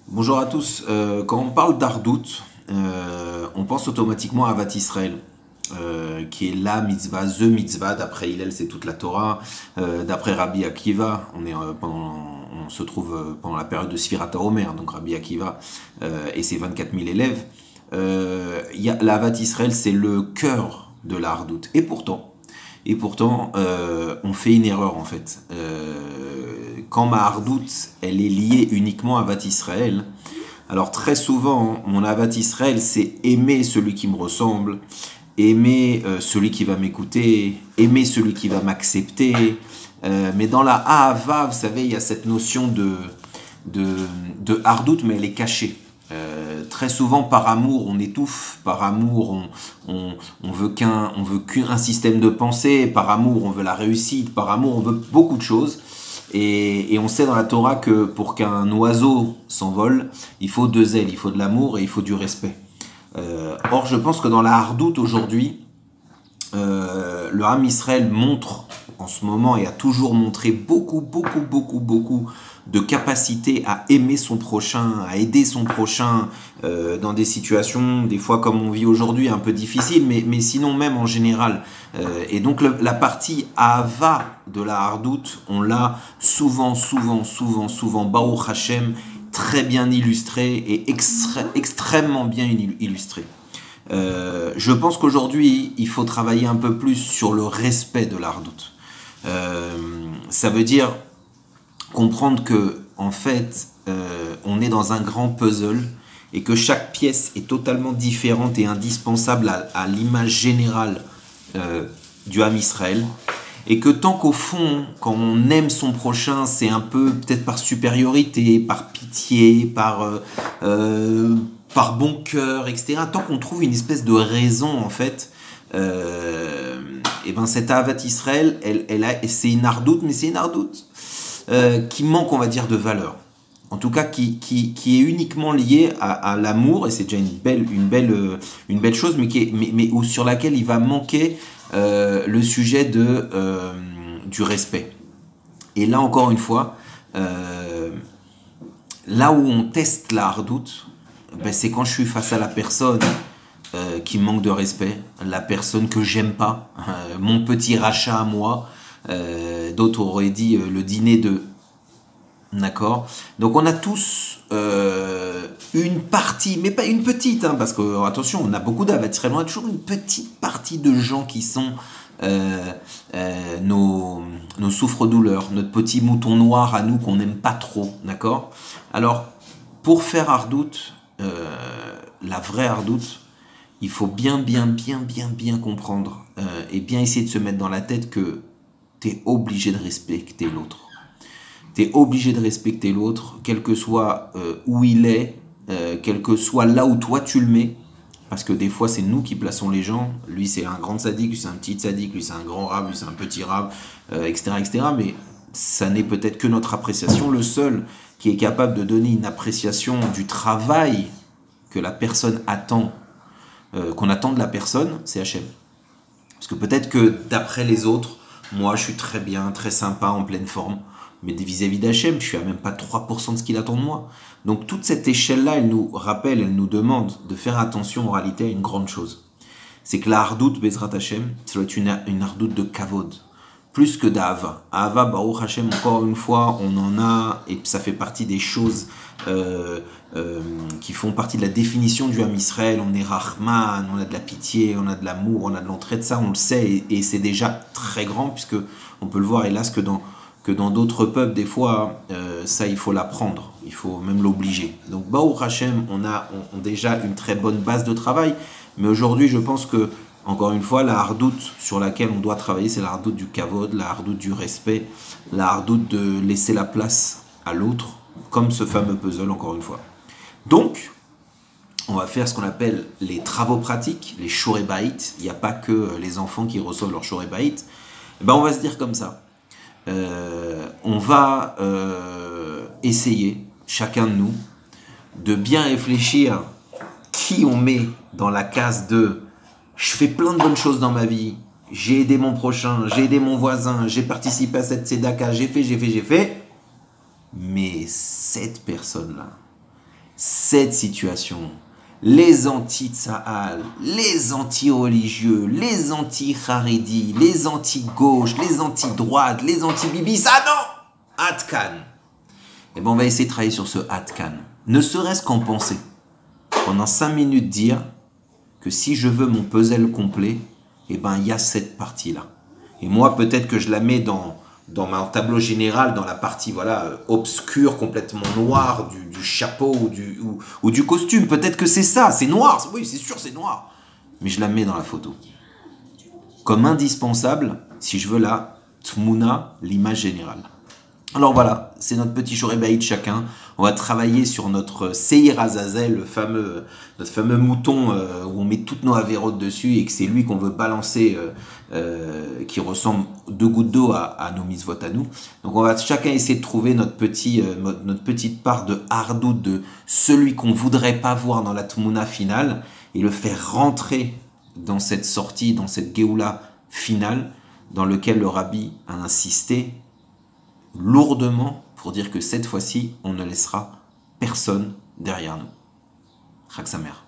Bonjour à tous. Quand on parle d'Ardout, on pense automatiquement à Avat Israël, qui est la mitzvah, the mitzvah. D'après Hillel, c'est toute la Torah. D'après Rabbi Akiva, on se trouve pendant la période de Sfirat HaOmer, donc Rabbi Akiva et ses 24 000 élèves. La Avat Israël, c'est le cœur de la Ardout. Et pourtant, on fait une erreur en fait. Quand ma Ardout, elle est liée uniquement à Avat Israël, alors très souvent, mon Avat Israël, c'est aimer celui qui me ressemble, aimer celui qui va m'écouter, aimer celui qui va m'accepter. Mais dans la Ahava, vous savez, il y a cette notion de Ardout, mais elle est cachée. Très souvent, par amour, on étouffe. Par amour, on veut qu'un système de pensée. Par amour, on veut la réussite. Par amour, on veut beaucoup de choses. Et on sait dans la Torah que pour qu'un oiseau s'envole, il faut deux ailes, il faut de l'amour et il faut du respect. Or, je pense que dans la Hardout aujourd'hui, le Ham Israël montre en ce moment et a toujours montré beaucoup de capacité à aimer son prochain, à aider son prochain dans des situations, des fois comme on vit aujourd'hui, un peu difficiles, mais sinon même en général. Et donc la partie Ahava de la Hardout, on l'a souvent, Baruch Hashem, très bien illustré et extrêmement bien illustré. Je pense qu'aujourd'hui, il faut travailler un peu plus sur le respect de l'Ardout. Ça veut dire comprendre que, en fait, on est dans un grand puzzle et que chaque pièce est totalement différente et indispensable à l'image générale du Ham Israël. Et que tant qu'au fond, quand on aime son prochain, c'est un peu peut-être par supériorité, par pitié, par bon cœur, etc. Tant qu'on trouve une espèce de raison, en fait, et ben cette Ahavat Israël, c'est une Ardout, mais c'est une Ardout qui manque, on va dire, de valeur. En tout cas, qui est uniquement liée à l'amour, et c'est déjà une belle chose, mais sur laquelle il va manquer le sujet du respect. Et là, encore une fois, là où on teste la hardoute, ben, c'est quand je suis face à la personne qui manque de respect, la personne que j'aime pas, mon petit rachat à moi, d'autres auraient dit le dîner de... D'accord. Donc on a tous une partie, mais pas une petite, hein, parce que attention, on a beaucoup d'Avat Israël, on a toujours une petite partie de gens qui sont nos souffres-douleurs, notre petit mouton noir à nous qu'on n'aime pas trop, d'accord. Alors, pour faire Ardout, la vraie Ardout, il faut bien comprendre et bien essayer de se mettre dans la tête que tu es obligé de respecter l'autre. Tu es obligé de respecter l'autre, quel que soit où il est, quel que soit là où toi tu le mets, parce que des fois c'est nous qui plaçons les gens. Lui c'est un grand sadique, lui c'est un petit sadique, lui c'est un grand rab, lui c'est un petit rab, etc. Mais ça n'est peut-être que notre appréciation. Le seul qui est capable de donner une appréciation du travail que la personne attend, qu'on attend de la personne, c'est Hachem. Parce que peut-être que d'après les autres, moi je suis très bien, très sympa, en pleine forme, mais vis-à-vis d'Hachem, je suis à même pas 3% de ce qu'il attend de moi. Donc toute cette échelle-là, elle nous rappelle, elle nous demande de faire attention en réalité à une grande chose. C'est que la hardout, Bezrat Hachem, ça doit être une hardout de kavod, plus que d'Ahava. Ahava, Baruch Hachem, encore une fois, on en a, et ça fait partie des choses qui font partie de la définition du Ham Israël. On est Rahman, on a de la pitié, on a de l'amour, on a de l'entraide, ça on le sait, et c'est déjà très grand, puisque on peut le voir, hélas, que dans d'autres peuples, des fois, ça, il faut l'apprendre. Il faut même l'obliger. Donc, Baruch Hashem, on a déjà une très bonne base de travail. Mais aujourd'hui, je pense que, encore une fois, la hardoute sur laquelle on doit travailler, c'est la hardoute du kavod, la hardoute du respect, la hardoute de laisser la place à l'autre, comme ce fameux puzzle, encore une fois. Donc, on va faire ce qu'on appelle les travaux pratiques, les shorei bayit. Il n'y a pas que les enfants qui reçoivent leur shorei bayit. Eh ben, on va se dire comme ça. On va essayer, chacun de nous, de bien réfléchir qui on met dans la case de je fais plein de bonnes choses dans ma vie, j'ai aidé mon prochain, j'ai aidé mon voisin, j'ai participé à cette tzedaka, j'ai fait, mais cette personne-là, cette situation, les anti-Tsahal, les anti-religieux, les anti-Haredi, les anti-gauche, les anti-droite, les anti-Bibi, ça non! Atkan. Et bien on va essayer de travailler sur ce Atkan. Ne serait-ce qu'en penser. Pendant 5 minutes dire que si je veux mon puzzle complet, et ben il y a cette partie-là. Et moi peut-être que je la mets dans mon tableau général, dans la partie voilà obscure, complètement noire du chapeau ou du costume. Peut-être que c'est ça, c'est noir. Oui, c'est sûr, c'est noir. Mais je la mets dans la photo. Comme indispensable, si je veux la tmouna, l'image générale. Alors voilà, c'est notre petit Shorebaïd chacun. On va travailler sur notre Seir Azazel, notre fameux mouton où on met toutes nos avérotes dessus et que c'est lui qu'on veut balancer, qui ressemble 2 gouttes d'eau à nos mitzvot à nous. Donc on va chacun essayer de trouver notre petite part de hardout, de celui qu'on voudrait pas voir dans la tmouna finale et le faire rentrer dans cette sortie, dans cette Géoula finale dans lequel le Rabbi a insisté lourdement pour dire que cette fois-ci, on ne laissera personne derrière nous. Chag Sameach.